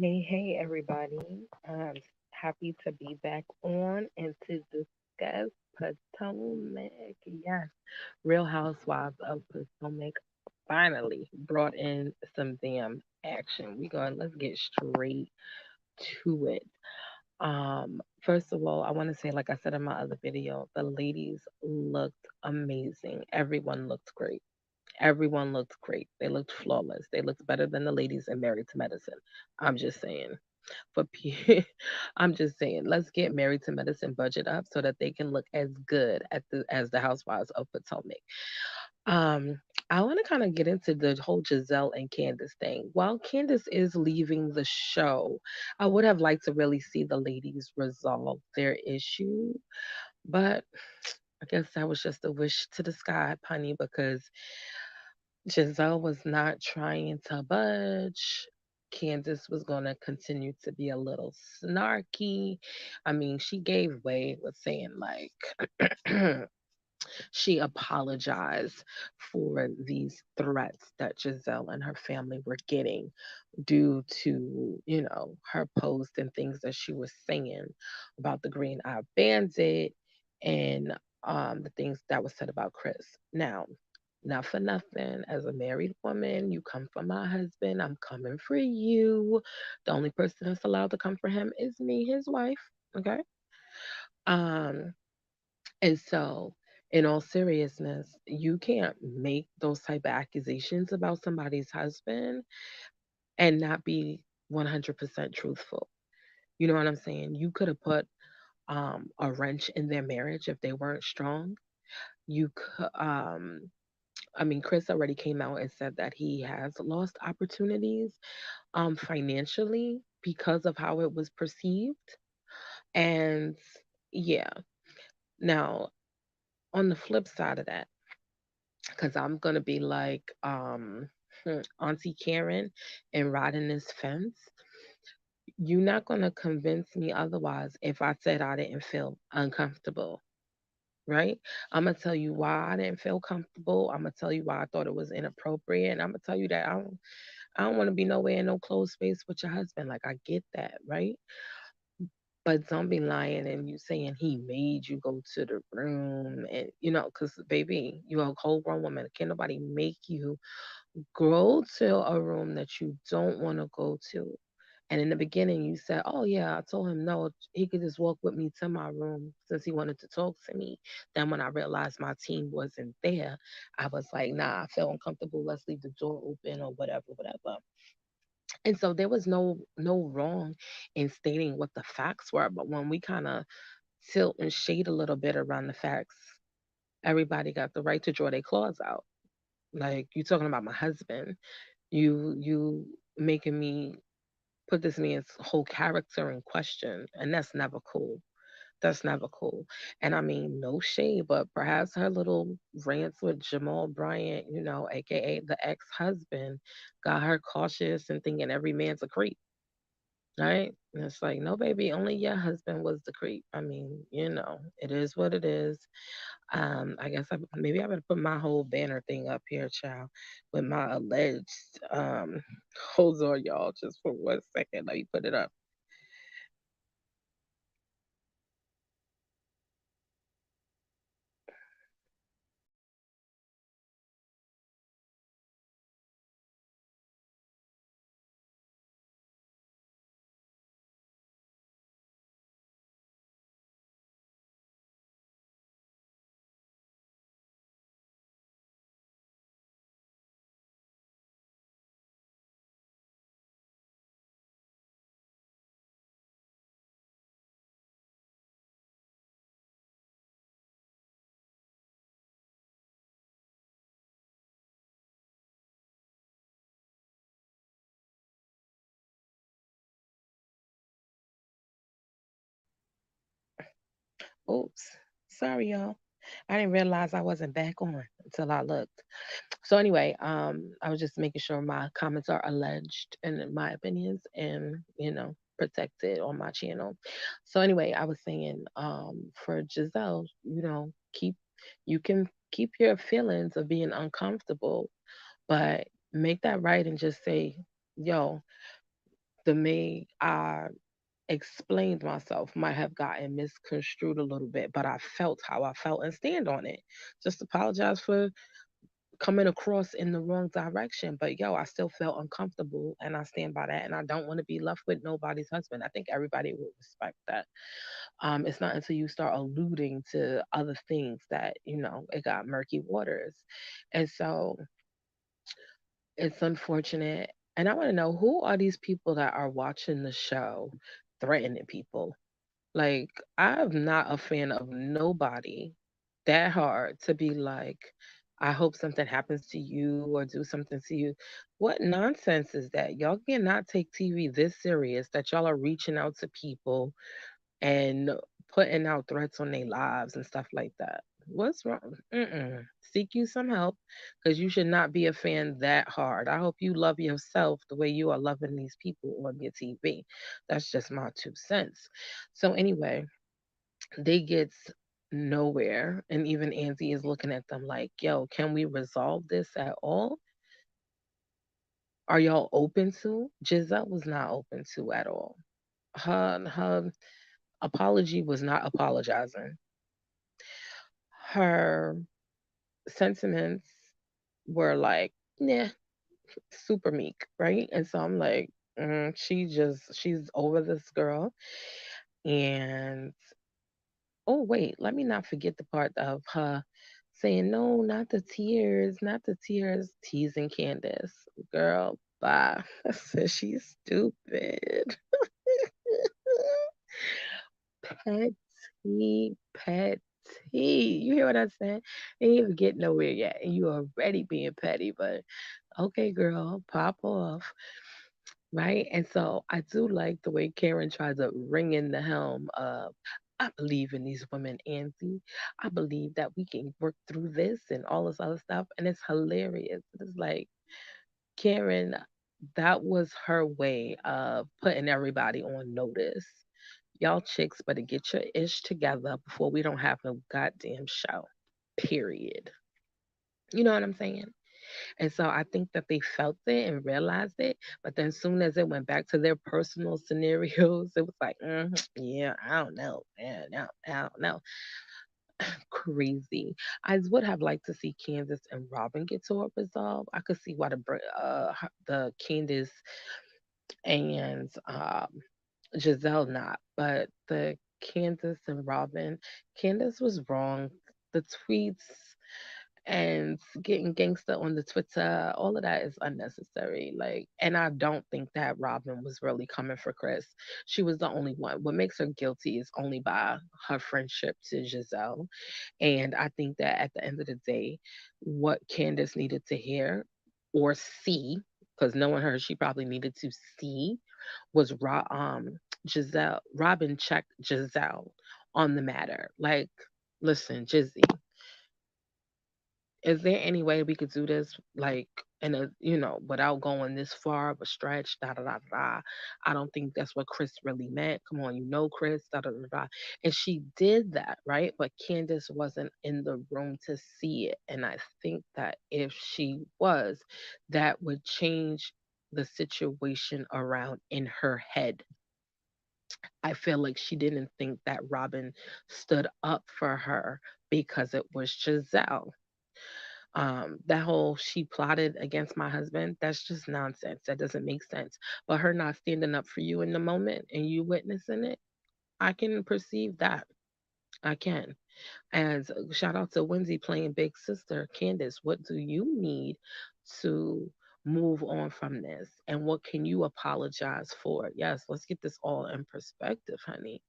Hey, everybody. I'm happy to be back on and to discuss Potomac. Yes, Real Housewives of Potomac finally brought in some damn action. Let's get straight to it. First of all, I want to say, like I said in my other video, the ladies looked amazing. Everyone looked great. Everyone looked great. They looked flawless. They looked better than the ladies in Married to Medicine. I'm just saying. I'm just saying, let's get Married to Medicine budget up so that they can look as good as the Housewives of Potomac. Um, I want to kind of get into the whole Giselle and Candace thing. While Candace is leaving the show, I would have liked to really see the ladies resolve their issue, but I guess that was just a wish to the sky, honey, because Giselle was not trying to budge. Candace was going to continue to be a little snarky. I mean, she gave way with saying, like, she apologized for these threats that Giselle and her family were getting due to, her post and things that she was saying about the Green Eye Bandit and the things that was said about Chris. Now, not for nothing, as a married woman, you come for my husband, I'm coming for you. The only person that's allowed to come for him is me, his wife. Okay. Um, and so, in all seriousness, you can't make those type of accusations about somebody's husband and not be 100% truthful. You know what I'm saying? You could have put a wrench in their marriage if they weren't strong. You could, I mean, Chris already came out and said that he has lost opportunities financially because of how it was perceived. And yeah, now on the flip side of that, because I'm gonna be like Auntie Karen and riding this fence. You're not gonna convince me otherwise if I said I didn't feel uncomfortable, right? I'm gonna tell you why I didn't feel comfortable. I'm gonna tell you why I thought it was inappropriate, and I'm gonna tell you that I don't want to be nowhere in no closed space with your husband. Like I get that, right? But don't be lying and you saying he made you go to the room and because baby, you a whole grown woman. Can't nobody make you go to a room that you don't want to go to. And in the beginning, you said, "Oh yeah," I told him no, he could just walk with me to my room since he wanted to talk to me. Then when I realized my team wasn't there, I was like, "Nah, I feel uncomfortable. Let's leave the door open or whatever, whatever." And so there was no wrong in stating what the facts were, but when we kind of tilt and shade a little bit around the facts, everybody got the right to draw their claws out. Like you talking about my husband, you making me put this man's whole character in question, and that's never cool. That's never cool. And I mean, no shade, but perhaps her little rants with Jamal Bryant, aka the ex-husband, got her cautious and thinking every man's a creep, right? And it's like, no, baby, only your husband was the creep. I mean, it is what it is. I guess maybe I better put my whole banner thing up here, child, with my alleged. Hold on, y'all, just for 1 second. Let me put it up. Oops, sorry, y'all. I didn't realize I wasn't back on until I looked. So anyway, I was just making sure my comments are alleged and my opinions and protected on my channel. So anyway, I was saying, for Giselle, you can keep your feelings of being uncomfortable, but make that right and just say, yo, The me I explained myself might have gotten misconstrued a little bit, but I felt how I felt and stand on it. Just apologize for coming across in the wrong direction. But yo, I still felt uncomfortable and I stand by that. And I don't want to be left with nobody's husband. I think everybody would respect that. It's not until you start alluding to other things that, it got murky waters. And so it's unfortunate. And I want to know, who are these people that are watching the show threatening people? Like, I'm not a fan of nobody that hard to be like, I hope something happens to you or do something to you. What nonsense is that? Y'all cannot take TV this serious that y'all are reaching out to people and putting out threats on their lives and stuff like that. What's wrong? Mm-mm. Seek you some help, because you should not be a fan that hard. I hope you love yourself the way you are loving these people on your TV. That's just my 2 cents. So anyway, they gets nowhere, and even Andy is looking at them like, "Yo, can we resolve this at all? Are y'all open to?" Giselle was not open to at all. Her apology was not apologizing. Her sentiments were like, nah, super meek, right? And so I'm like, she's over this girl. And oh, wait, let me not forget the part of her saying, no, not the tears, not the tears, teasing Candace. Girl, bye. I said, she's stupid. Petty, petty. You hear what I said? Ain't even get nowhere yet, and you already being petty. But okay, girl, pop off, right? And so I do like the way Karen tries to ring in the helm of, I believe in these women, Auntie. I believe that we can work through this and all this other stuff, and it's hilarious. It's like, Karen, that was her way of putting everybody on notice. Y'all chicks better get your ish together before we don't have no goddamn show. Period. You know what I'm saying? And so I think that they felt it and realized it. But then soon as it went back to their personal scenarios, it was like, yeah, I don't know. Man, no, I don't know. Crazy. I would have liked to see Candace and Robin get to a resolve. I could see why the Candace and Giselle not, but the Candace and Robin, Candace was wrong. The tweets and getting gangster on the Twitter, all of that is unnecessary. Like, and I don't think that Robin was really coming for Chris. She was the only one. What makes her guilty is only by her friendship to Giselle. And I think that at the end of the day, what Candace needed to hear or see, because knowing her, she probably needed to see, was Robin checked Giselle on the matter. Like, listen, Jizzy, is there any way we could do this, like, in a, without going this far of a stretch? Da da da da. I don't think that's what Chris really meant. Come on, Chris. Da da da da. And she did that, right? But Candace wasn't in the room to see it, and I think that if she was, that would change the situation around in her head. I feel like she didn't think that Robin stood up for her because it was Giselle. That whole she plotted against my husband, that's just nonsense. That doesn't make sense. But her not standing up for you in the moment and you witnessing it, I can perceive that. I can. And shout out to Wendy playing big sister. Candace, what do you need to move on from this? And what can you apologize for? Yes, let's get this all in perspective, honey.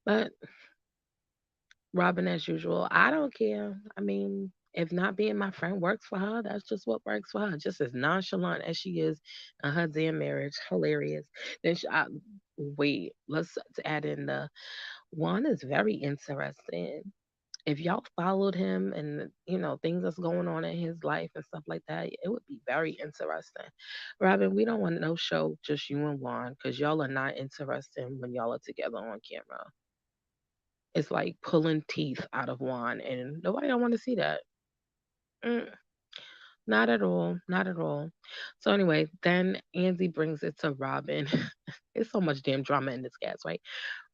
But Robin, as usual, I don't care. I mean, if not being my friend works for her, that's just what works for her. Just as nonchalant as she is in her damn marriage, hilarious. Then wait, let's add in the one is very interesting. If y'all followed him and things that's going on in his life and stuff like that, it would be very interesting. Robin, we don't want no show just you and Juan because y'all are not interesting when y'all are together on camera. It's like pulling teeth out of Juan, and nobody don't want to see that. Mm, not at all, not at all. So anyway, then Andy brings it to Robin. It's so much damn drama in this gas, right?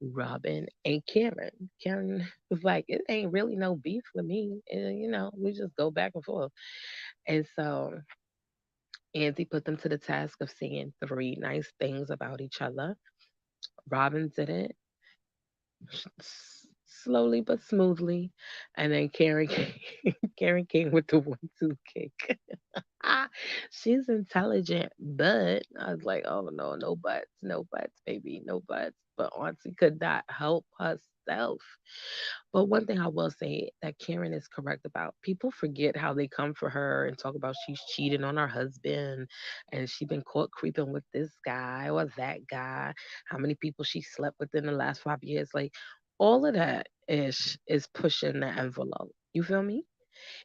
Robin and Karen. Karen was like, it ain't really no beef with me. And, we just go back and forth. And so Andy put them to the task of saying three nice things about each other. Robin did it slowly but smoothly. And then Karen Karen came with the 1-2 kick. She's intelligent, but I was like, oh no, no buts, baby, no buts. But Auntie could not help herself. But one thing I will say that Karen is correct about, people forget how they come for her and talk about she's cheating on her husband and she been caught creeping with this guy or that guy, how many people she slept with in the last 5 years. Like all of that is pushing the envelope. You feel me?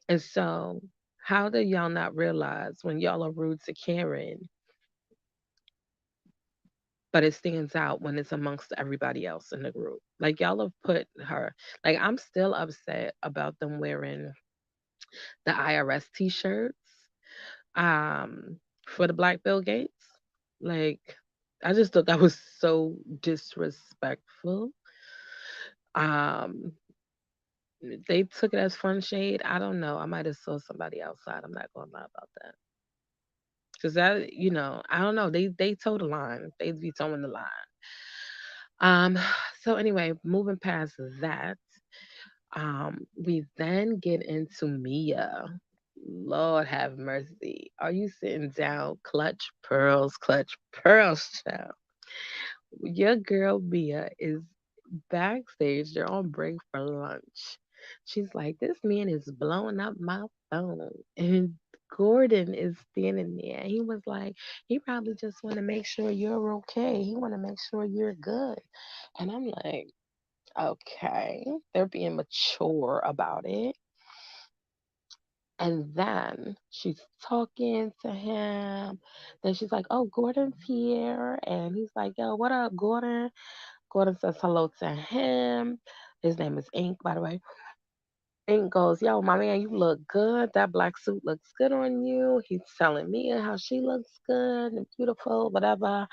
And so, how do y'all not realize when y'all are rude to Karen, but it stands out when it's amongst everybody else in the group? Like, y'all have put her, like, I'm still upset about them wearing the IRS t shirts for the Black Bill Gates. Like, I just thought that was so disrespectful. Um, they took it as fun shade. I don't know. I might have saw somebody outside. I'm not gonna lie about that. Cause that, I don't know. They toe the line. They be towing the line. Um, so anyway, moving past that, we then get into Mia. Lord have mercy. Are you sitting down? Clutch pearls, child. Your girl Mia is backstage. They're on break for lunch. She's like, this man is blowing up my phone. And Gordon is standing there. He was like, he probably just want to make sure you're okay. He want to make sure you're good. And I'm like, okay. They're being mature about it. And then she's talking to him. Then she's like, oh, Gordon's here. And he's like, yo, what up, Gordon? Gordon says hello to him. His name is Ink, by the way. Ink goes, yo, my man, you look good. That black suit looks good on you. He's telling me how she looks good and beautiful, whatever.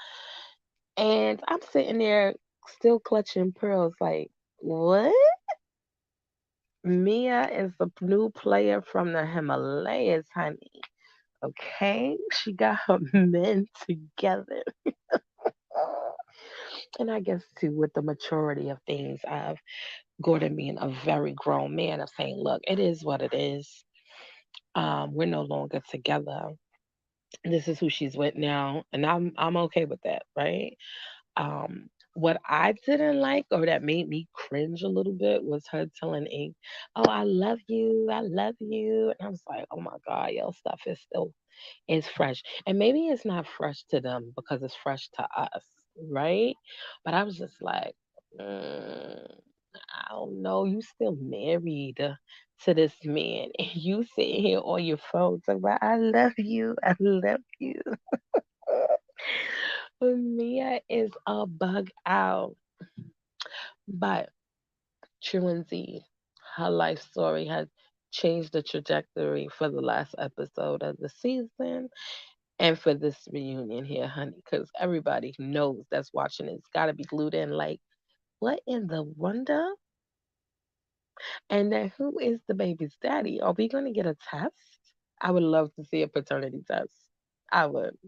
And I'm sitting there still clutching pearls, like, what? Mia is the new player from the Himalayas, honey. Okay? She got her men together. And I guess, too, with the maturity of things, of Gordon being a very grown man, of saying, look, it is what it is. We're no longer together. This is who she's with now, and I'm okay with that, right? What I didn't like or that made me cringe a little bit was her telling Ink, "Oh, I love you," and I was like, "Oh my god, your stuff is still is fresh," and maybe it's not fresh to them because it's fresh to us, right? But I was just like, I don't know, you still married to this man, and you sitting here on your phone talking about, I love you." Mia is a bug out. But Truancy, her life story has changed the trajectory for the last episode of the season and for this reunion here, honey, because everybody knows that's watching it's got to be glued in like, what in the wonder? And then who is the baby's daddy? Are we going to get a test? I would love to see a paternity test. I would.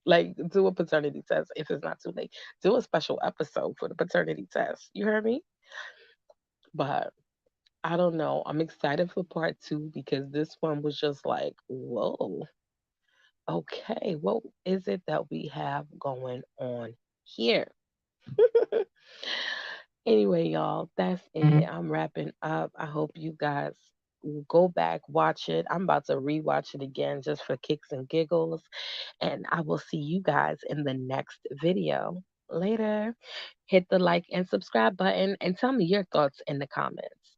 Like, do a paternity test if it's not too late. Do a special episode for the paternity test. You heard me? But I don't know. I'm excited for part two because this one was just like, whoa, okay, what is it that we have going on here? Anyway, y'all, that's it. I'm wrapping up. I hope you guys will go back, watch it. I'm about to rewatch it again just for kicks and giggles. And I will see you guys in the next video. Later. Hit the like and subscribe button and tell me your thoughts in the comments.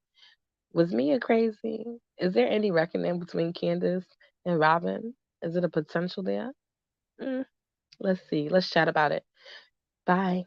Was Mia crazy? Is there any reckoning between Candace and Robin? Is it a potential there? Mm, let's see. Let's chat about it. Bye.